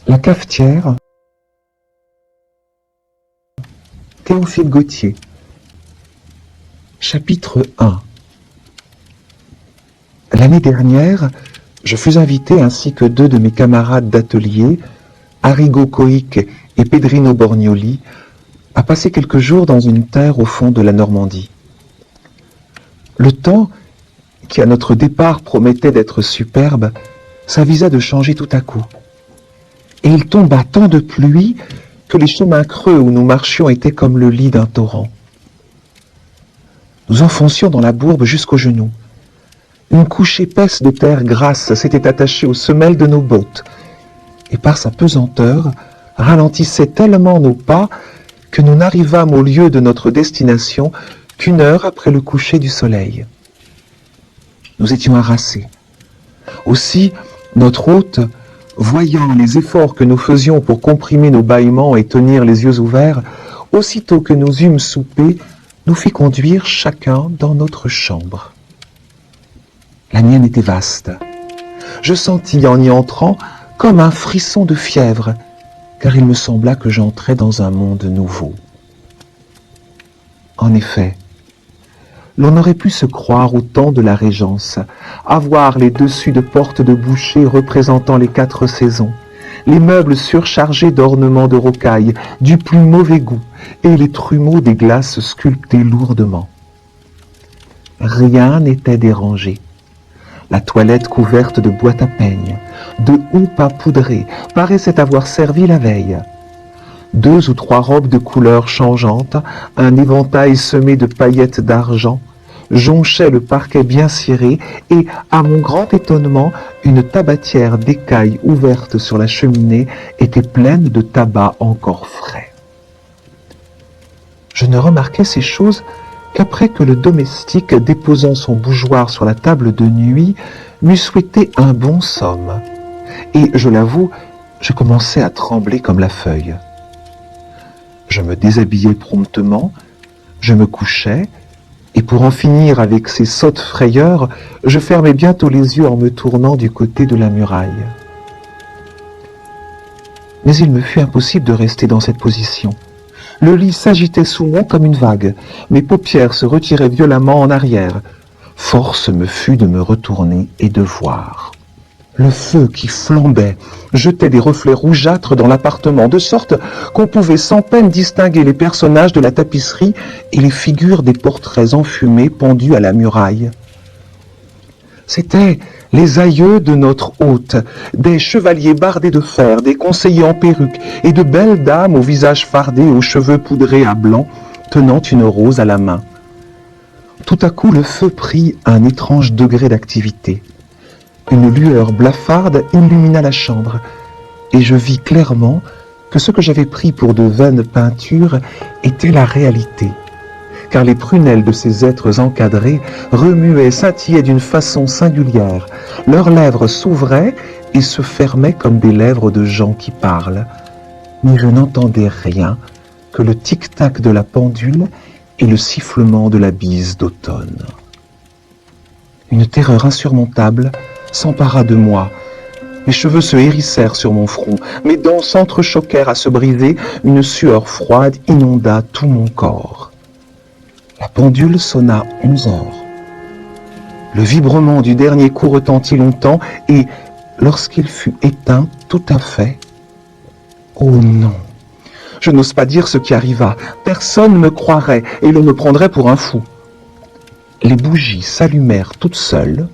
La cafetière, Théophile Gautier. Chapitre 1. L'année dernière, je fus invité ainsi que deux de mes camarades d'atelier, Arrigo Coic et Pedrino Borgnoli, à passer quelques jours dans une terre au fond de la Normandie. Le temps, qui à notre départ promettait d'être superbe, s'avisa de changer tout à coup. Et il tomba tant de pluie que les chemins creux où nous marchions étaient comme le lit d'un torrent. Nous enfoncions dans la bourbe jusqu'aux genoux. Une couche épaisse de terre grasse s'était attachée aux semelles de nos bottes, et par sa pesanteur ralentissait tellement nos pas que nous n'arrivâmes au lieu de notre destination qu'une heure après le coucher du soleil. Nous étions harassés. Aussi, notre hôte, voyant les efforts que nous faisions pour comprimer nos bâillements et tenir les yeux ouverts, aussitôt que nous eûmes soupé, nous fit conduire chacun dans notre chambre. La mienne était vaste. Je sentis en y entrant comme un frisson de fièvre, car il me sembla que j'entrais dans un monde nouveau. En effet, l'on aurait pu se croire au temps de la Régence, à voir les dessus de portes de boucher représentant les 4 saisons, les meubles surchargés d'ornements de rocaille du plus mauvais goût et les trumeaux des glaces sculptés lourdement. Rien n'était dérangé. La toilette couverte de boîtes à peignes, de houppes à poudrer, paraissait avoir servi la veille. 2 ou 3 robes de couleurs changeantes, un éventail semé de paillettes d'argent, jonchaient le parquet bien ciré et, à mon grand étonnement, une tabatière d'écaille ouverte sur la cheminée était pleine de tabac encore frais. Je ne remarquai ces choses qu'après que le domestique, déposant son bougeoir sur la table de nuit, m'eût souhaité un bon somme. Et, je l'avoue, je commençais à trembler comme la feuille. Je me déshabillai promptement, je me couchai, et pour en finir avec ces sottes frayeurs, je fermai bientôt les yeux en me tournant du côté de la muraille. Mais il me fut impossible de rester dans cette position. Le lit s'agitait sous moi comme une vague, mes paupières se retiraient violemment en arrière. Force me fut de me retourner et de voir. Le feu qui flambait jetait des reflets rougeâtres dans l'appartement, de sorte qu'on pouvait sans peine distinguer les personnages de la tapisserie et les figures des portraits enfumés pendus à la muraille. C'étaient les aïeux de notre hôte, des chevaliers bardés de fer, des conseillers en perruque et de belles dames au visage fardé et aux cheveux poudrés à blanc, tenant une rose à la main. Tout à coup, le feu prit un étrange degré d'activité. Une lueur blafarde illumina la chambre, et je vis clairement que ce que j'avais pris pour de vaines peintures était la réalité, car les prunelles de ces êtres encadrés remuaient, scintillaient d'une façon singulière, leurs lèvres s'ouvraient et se fermaient comme des lèvres de gens qui parlent, mais je n'entendais rien que le tic-tac de la pendule et le sifflement de la bise d'automne. Une terreur insurmontable s'empara de moi. Mes cheveux se hérissèrent sur mon front, mes dents s'entrechoquèrent à se briser, une sueur froide inonda tout mon corps. La pendule sonna 11 heures. Le vibrement du dernier coup retentit longtemps et, lorsqu'il fut éteint tout à fait, oh non, je n'ose pas dire ce qui arriva. Personne ne me croirait et l'on me prendrait pour un fou. Les bougies s'allumèrent toutes seules.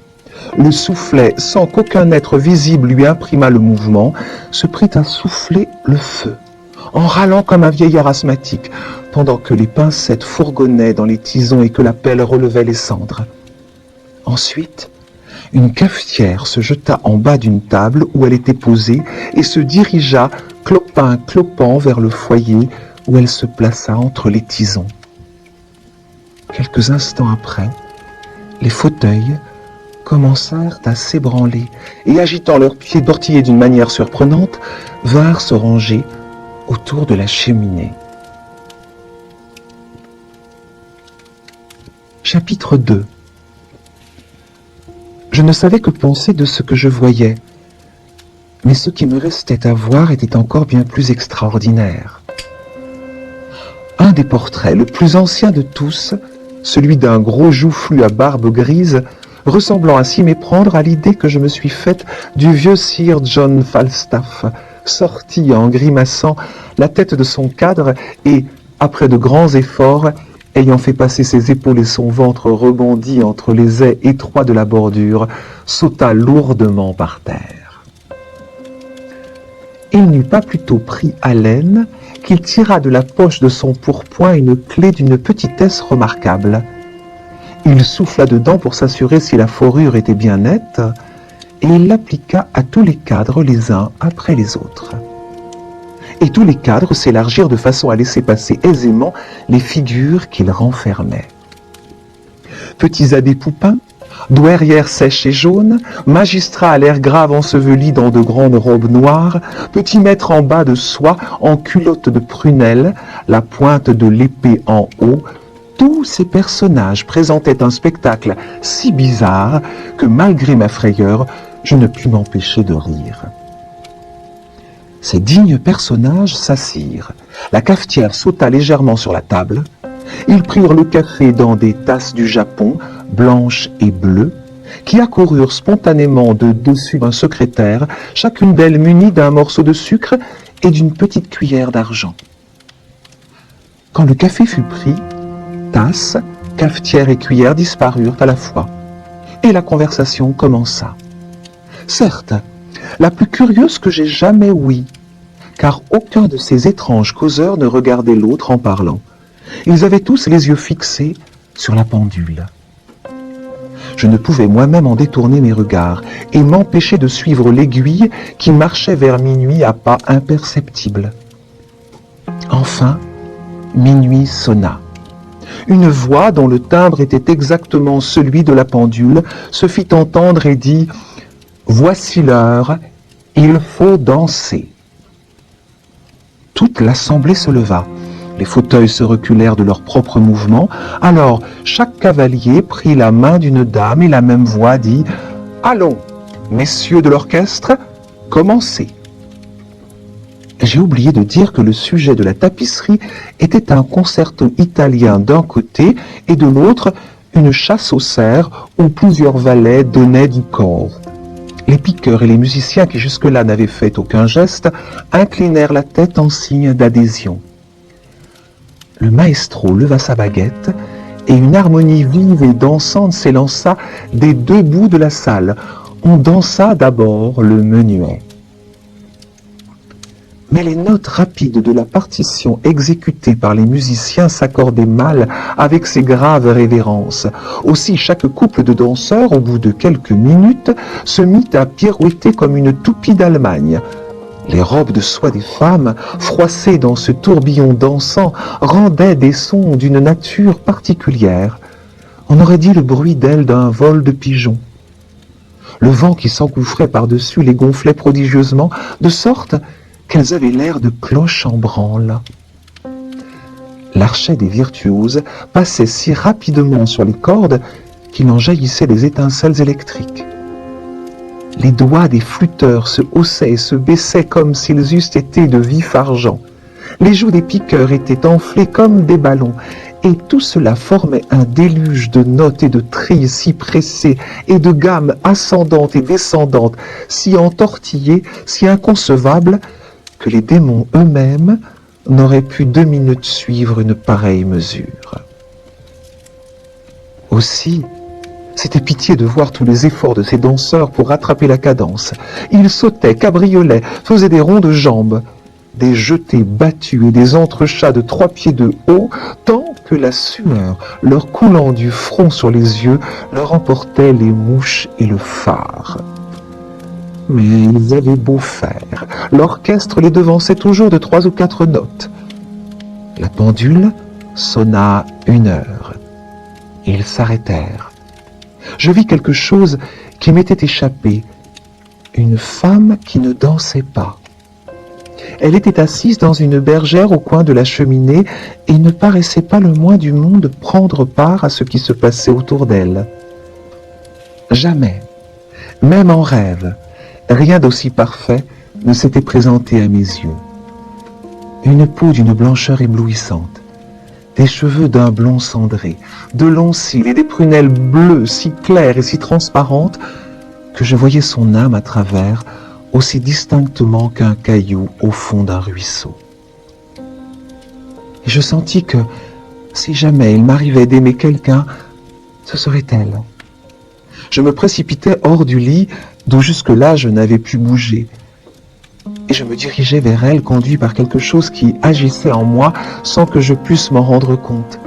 Le soufflet, sans qu'aucun être visible lui imprimât le mouvement, se prit à souffler le feu, en râlant comme un vieillard asthmatique, pendant que les pincettes fourgonnaient dans les tisons et que la pelle relevait les cendres. Ensuite, une cafetière se jeta en bas d'une table où elle était posée et se dirigea, clopin-clopant, vers le foyer où elle se plaça entre les tisons. Quelques instants après, les fauteuils commencèrent à s'ébranler et, agitant leurs pieds tortillés d'une manière surprenante, vinrent se ranger autour de la cheminée. Chapitre 2. Je ne savais que penser de ce que je voyais. Mais ce qui me restait à voir était encore bien plus extraordinaire. Un des portraits, le plus ancien de tous, celui d'un gros joufflu à barbe grise, ressemblant à s'y méprendre à l'idée que je me suis faite du vieux sir John Falstaff, sorti en grimaçant la tête de son cadre et, après de grands efforts, ayant fait passer ses épaules et son ventre rebondi entre les ais étroits de la bordure, sauta lourdement par terre. Il n'eut pas plutôt pris haleine qu'il tira de la poche de son pourpoint une clé d'une petitesse remarquable. Il souffla dedans pour s'assurer si la fourrure était bien nette, et il l'appliqua à tous les cadres les uns après les autres. Et tous les cadres s'élargirent de façon à laisser passer aisément les figures qu'ils renfermaient. Petits abbés poupins, douairières sèches et jaunes, magistrats à l'air grave ensevelis dans de grandes robes noires, petits maîtres en bas de soie, en culottes de prunelle, la pointe de l'épée en haut, tous ces personnages présentaient un spectacle si bizarre que malgré ma frayeur, je ne pus m'empêcher de rire. Ces dignes personnages s'assirent. La cafetière sauta légèrement sur la table. Ils prirent le café dans des tasses du Japon, blanches et bleues, qui accoururent spontanément de dessus un secrétaire, chacune d'elles munie d'un morceau de sucre et d'une petite cuillère d'argent. Quand le café fut pris, tasse, cafetière et cuillère disparurent à la fois, et la conversation commença. Certes, la plus curieuse que j'ai jamais ouïe, car aucun de ces étranges causeurs ne regardait l'autre en parlant. Ils avaient tous les yeux fixés sur la pendule. Je ne pouvais moi-même en détourner mes regards et m'empêcher de suivre l'aiguille qui marchait vers minuit à pas imperceptibles. Enfin, minuit sonna. Une voix dont le timbre était exactement celui de la pendule se fit entendre et dit « Voici l'heure, il faut danser ». Toute l'assemblée se leva. Les fauteuils se reculèrent de leur propre mouvement. Alors, chaque cavalier prit la main d'une dame et la même voix dit « Allons, messieurs de l'orchestre, commencez ». J'ai oublié de dire que le sujet de la tapisserie était un concerto italien d'un côté et de l'autre une chasse aux cerfs où plusieurs valets donnaient du corps. Les piqueurs et les musiciens qui jusque-là n'avaient fait aucun geste inclinèrent la tête en signe d'adhésion. Le maestro leva sa baguette et une harmonie vive et dansante s'élança des deux bouts de la salle. On dansa d'abord le menuet. Mais les notes rapides de la partition exécutée par les musiciens s'accordaient mal avec ces graves révérences. Aussi, chaque couple de danseurs, au bout de quelques minutes, se mit à pirouetter comme une toupie d'Allemagne. Les robes de soie des femmes, froissées dans ce tourbillon dansant, rendaient des sons d'une nature particulière. On aurait dit le bruit d'ailes d'un vol de pigeons. Le vent qui s'engouffrait par-dessus les gonflait prodigieusement, de sorte qu'elles avaient l'air de cloches en branle. L'archet des virtuoses passait si rapidement sur les cordes qu'il en jaillissait des étincelles électriques. Les doigts des flûteurs se haussaient et se baissaient comme s'ils eussent été de vif argent. Les joues des piqueurs étaient enflées comme des ballons, et tout cela formait un déluge de notes et de trilles si pressées, et de gammes ascendantes et descendantes, si entortillées, si inconcevables, que les démons eux-mêmes n'auraient pu 2 minutes suivre une pareille mesure. Aussi, c'était pitié de voir tous les efforts de ces danseurs pour rattraper la cadence. Ils sautaient, cabriolaient, faisaient des ronds de jambes, des jetés battus et des entrechats de 3 pieds de haut, tant que la sueur, leur coulant du front sur les yeux, leur emportait les mouches et le fard. Mais ils avaient beau faire, l'orchestre les devançait toujours de 3 ou 4 notes. La pendule sonna 1 heure. Ils s'arrêtèrent. Je vis quelque chose qui m'était échappé, une femme qui ne dansait pas. Elle était assise dans une bergère au coin de la cheminée et ne paraissait pas le moins du monde prendre part à ce qui se passait autour d'elle. Jamais, même en rêve, rien d'aussi parfait ne s'était présentée à mes yeux. Une peau d'une blancheur éblouissante, des cheveux d'un blond cendré, de longs cils et des prunelles bleues si claires et si transparentes que je voyais son âme à travers aussi distinctement qu'un caillou au fond d'un ruisseau. Et je sentis que, si jamais il m'arrivait d'aimer quelqu'un, ce serait elle. Je me précipitai hors du lit, d'où jusque-là je n'avais pu bouger. Et je me dirigeais vers elle, conduit par quelque chose qui agissait en moi sans que je puisse m'en rendre compte.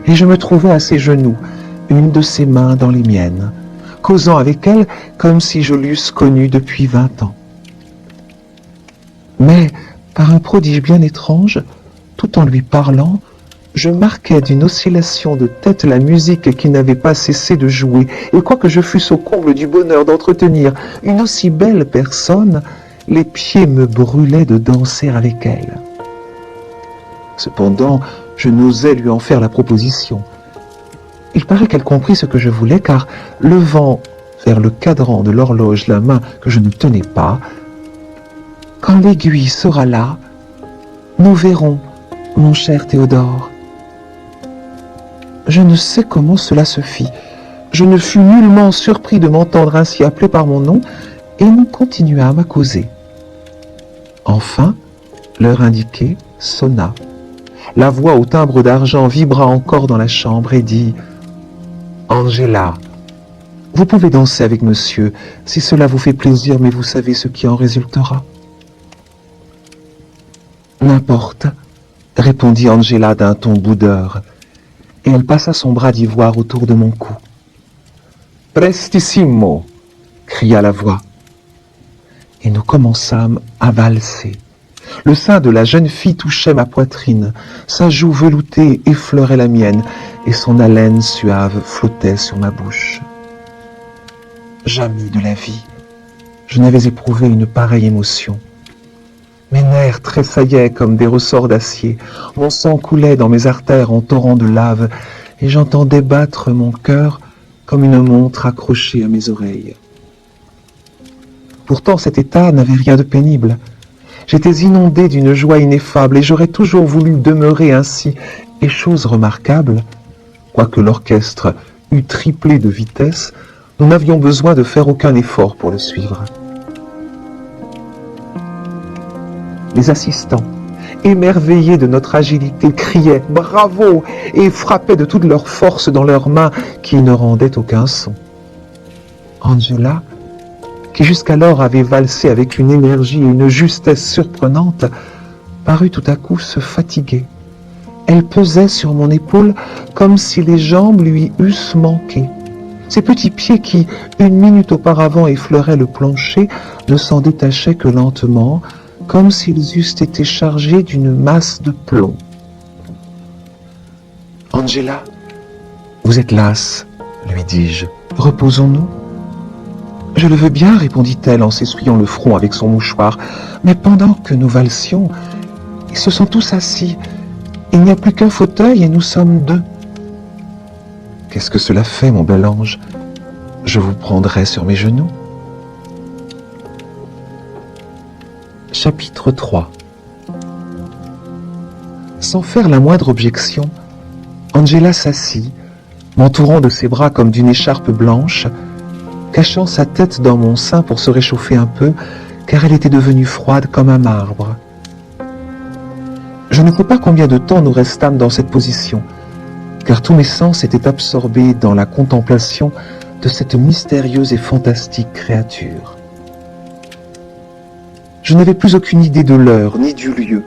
Et je me trouvais à ses genoux, une de ses mains dans les miennes, causant avec elle comme si je l'eusse connue depuis 20 ans. Mais, par un prodige bien étrange, tout en lui parlant, je marquais d'une oscillation de tête la musique qui n'avait pas cessé de jouer, et quoique je fusse au comble du bonheur d'entretenir une aussi belle personne, les pieds me brûlaient de danser avec elle. Cependant, je n'osais lui en faire la proposition. Il paraît qu'elle comprit ce que je voulais, car, levant vers le cadran de l'horloge la main que je ne tenais pas, « Quand l'aiguille sera là, nous verrons, mon cher Théodore. » Je ne sais comment cela se fit. Je ne fus nullement surpris de m'entendre ainsi appeler par mon nom, et nous continuâmes à causer. Enfin, l'heure indiquée sonna. La voix au timbre d'argent vibra encore dans la chambre et dit « Angela, vous pouvez danser avec monsieur, si cela vous fait plaisir, mais vous savez ce qui en résultera. » « N'importe, » répondit Angela d'un ton boudeur, et elle passa son bras d'ivoire autour de mon cou. « Prestissimo » cria la voix. Et nous commençâmes à valser. Le sein de la jeune fille touchait ma poitrine, sa joue veloutée effleurait la mienne, et son haleine suave flottait sur ma bouche. Jamais de la vie, je n'avais éprouvé une pareille émotion. Mes nerfs tressaillaient comme des ressorts d'acier, mon sang coulait dans mes artères en torrents de lave, et j'entendais battre mon cœur comme une montre accrochée à mes oreilles. Pourtant, cet état n'avait rien de pénible. J'étais inondé d'une joie ineffable et j'aurais toujours voulu demeurer ainsi. Et chose remarquable, quoique l'orchestre eût triplé de vitesse, nous n'avions besoin de faire aucun effort pour le suivre. Les assistants, émerveillés de notre agilité, criaient « Bravo !» et frappaient de toute leur force dans leurs mains qui ne rendaient aucun son. Angela, qui jusqu'alors avait valsé avec une énergie et une justesse surprenantes, parut tout à coup se fatiguer. Elle pesait sur mon épaule comme si les jambes lui eussent manqué. Ses petits pieds qui, une minute auparavant, effleuraient le plancher, ne s'en détachaient que lentement, comme s'ils eussent été chargés d'une masse de plomb. « Angela, vous êtes lasse, lui dis-je. Reposons-nous. » « Je le veux bien, répondit-elle en s'essuyant le front avec son mouchoir, mais pendant que nous valsions, ils se sont tous assis. Il n'y a plus qu'un fauteuil et nous sommes deux. » « Qu'est-ce que cela fait, mon bel ange? Je vous prendrai sur mes genoux. » Chapitre 3. Sans faire la moindre objection, Angela s'assit, m'entourant de ses bras comme d'une écharpe blanche, cachant sa tête dans mon sein pour se réchauffer un peu, car elle était devenue froide comme un marbre. Je ne sais pas combien de temps nous restâmes dans cette position, car tous mes sens étaient absorbés dans la contemplation de cette mystérieuse et fantastique créature. Je n'avais plus aucune idée de l'heure ni du lieu.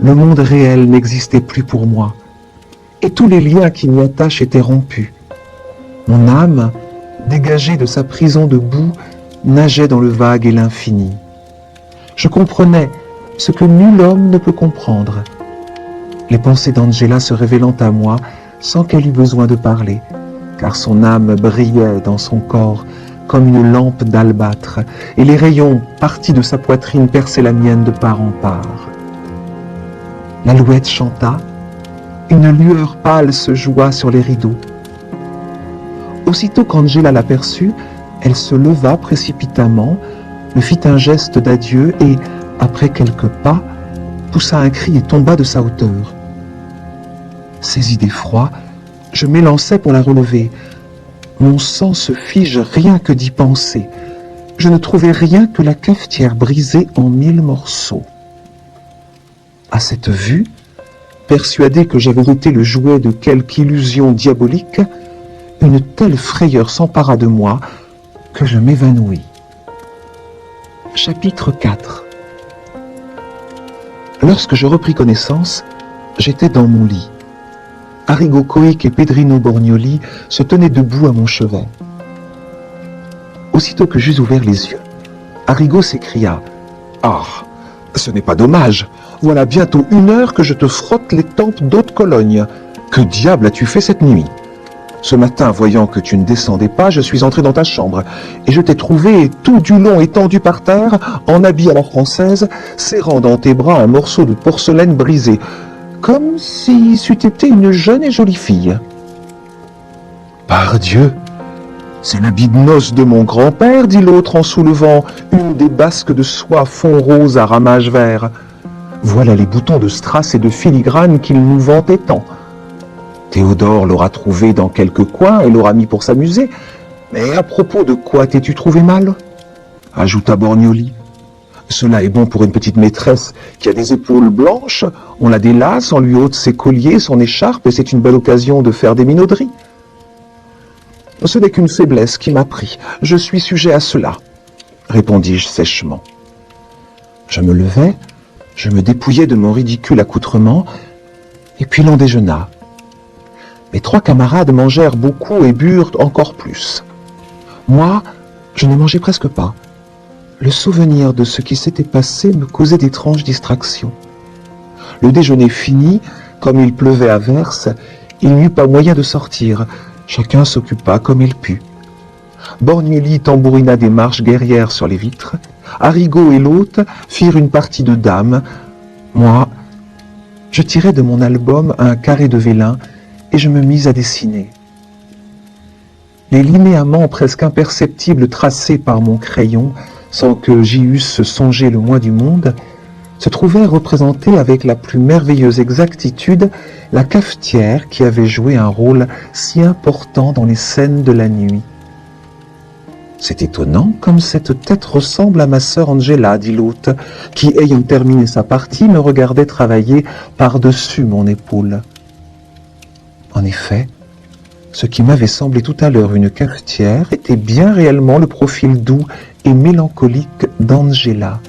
Le monde réel n'existait plus pour moi, et tous les liens qui m'y attachent étaient rompus. Mon âme, dégagée de sa prison de boue, nageait dans le vague et l'infini. Je comprenais ce que nul homme ne peut comprendre. Les pensées d'Angela se révélant à moi sans qu'elle eût besoin de parler, car son âme brillait dans son corps comme une lampe d'albâtre, et les rayons partis de sa poitrine perçaient la mienne de part en part. L'alouette chanta, une lueur pâle se joua sur les rideaux. Aussitôt qu'Angela l'aperçut, elle se leva précipitamment, me fit un geste d'adieu et, après quelques pas, poussa un cri et tomba de sa hauteur. Saisi d'effroi, je m'élançai pour la relever. Mon sang se fige rien que d'y penser. Je ne trouvais rien que la cafetière brisée en 1000 morceaux. À cette vue, persuadé que j'avais été le jouet de quelque illusion diabolique, une telle frayeur s'empara de moi que je m'évanouis. Chapitre 4. Lorsque je repris connaissance, j'étais dans mon lit. Arrigo Cohic et Pedrino Borgnoli se tenaient debout à mon chevet. Aussitôt que j'eus ouvert les yeux, Arrigo s'écria « Ah, ce n'est pas dommage. Voilà bientôt 1 heure que je te frotte les tempes d'eau de Cologne. Que diable as-tu fait cette nuit ? Ce matin, voyant que tu ne descendais pas, je suis entré dans ta chambre et je t'ai trouvé tout du long étendu par terre, en habit à la française, serrant dans tes bras un morceau de porcelaine brisé, comme si c'eût été une jeune et jolie fille. Pardieu, c'est l'habit de noces de mon grand-père, dit l'autre en soulevant une des basques de soie fond rose à ramage vert. Voilà les boutons de strass et de filigrane qu'il nous vantait tant. Théodore l'aura trouvé dans quelque coin et l'aura mis pour s'amuser. Mais à propos de quoi t'es-tu trouvé mal ? Ajouta Borgnoli. Cela est bon pour une petite maîtresse qui a des épaules blanches, on la délace, on lui ôte ses colliers, son écharpe, et c'est une belle occasion de faire des minauderies. Ce n'est qu'une faiblesse qui m'a pris. Je suis sujet à cela, répondis-je sèchement. Je me levai, je me dépouillai de mon ridicule accoutrement, et puis l'on déjeuna. Mes 3 camarades mangèrent beaucoup et burent encore plus. Moi, je ne mangeais presque pas. Le souvenir de ce qui s'était passé me causait d'étranges distractions. Le déjeuner fini, comme il pleuvait à verse, il n'y eut pas moyen de sortir. Chacun s'occupa comme il put. Borgnoli tambourina des marches guerrières sur les vitres. Arrigo et l'hôte firent une partie de dames. Moi, je tirai de mon album un carré de vélin et je me mis à dessiner. Les linéaments presque imperceptibles tracés par mon crayon, sans que j'y eusse songé le moins du monde, se trouvèrent représentés avec la plus merveilleuse exactitude la cafetière qui avait joué un rôle si important dans les scènes de la nuit. C'est étonnant comme cette tête ressemble à ma sœur Angela, dit l'hôte, qui, ayant terminé sa partie, me regardait travailler par-dessus mon épaule. En effet, ce qui m'avait semblé tout à l'heure une cafetière était bien réellement le profil doux et mélancolique d'Angela.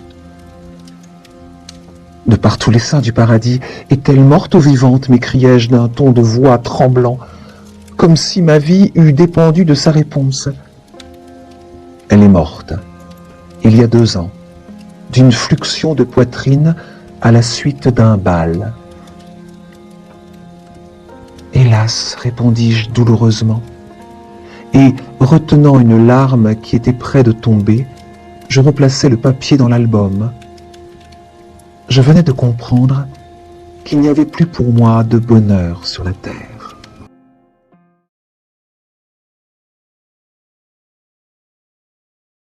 De par tous les saints du paradis, est-elle morte ou vivante, m'écriai-je d'un ton de voix tremblant, comme si ma vie eût dépendu de sa réponse. Elle est morte, il y a 2 ans, d'une fluxion de poitrine à la suite d'un bal. Hélas, répondis-je douloureusement, et, retenant une larme qui était près de tomber, je replaçai le papier dans l'album. Je venais de comprendre qu'il n'y avait plus pour moi de bonheur sur la terre.